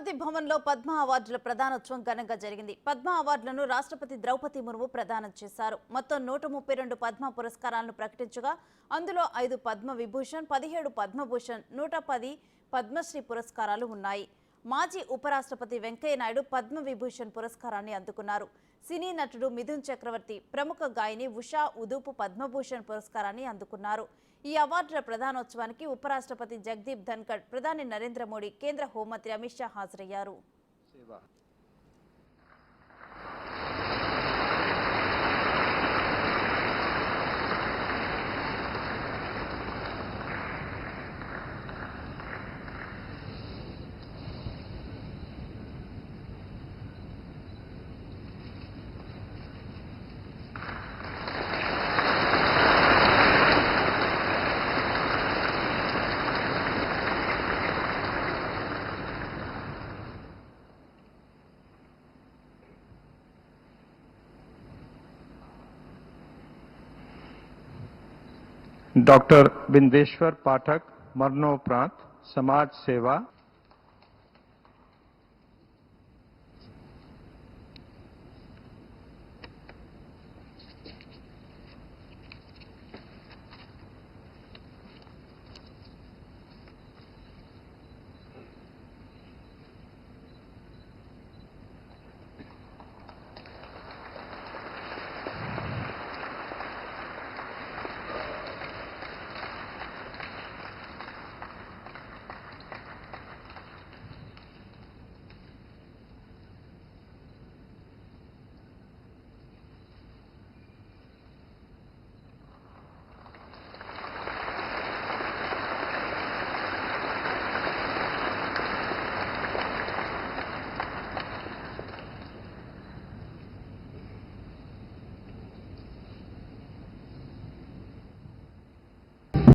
రాష్ట్రపతి భవన్లో పద్మ అవార్డుల ప్రదానోత్సవం ఘనంగా జరిగింది. పద్మ అవార్డులను రాష్ట్రపతి ద్రౌపది ముర్ము ప్రదానం చేశారు. మొత్తం 132 పద్మ పురస్కారాలను ప్రకటించగా అందులో 5 పద్మ విభూషణ్, 17 పద్మభూషణ్, 110 పద్మశ్రీ పురస్కారాలు ఉన్నాయి. మాజీ ఉపరాష్ట్రపతి వెంకయ్య నాయుడు పద్మ విభూషణ్ పురస్కారాన్ని అందుకున్నారు. సినీ నటుడు మిథున్ చక్రవర్తి, ప్రముఖ గాయని ఉషా ఉదూపు పద్మభూషణ్ పురస్కారాన్ని అందుకున్నారు. ఈ అవార్డుల ప్రదానోత్సవానికి ఉపరాష్ట్రపతి జగదీప్ ధన్కడ్, ప్రధాని నరేంద్ర మోడీ, కేంద్ర హోంమంత్రి అమిత్ షా హాజరయ్యారు. डॉक्टर बिंदेश्वर पाठक मरणोपरांत समाज सेवा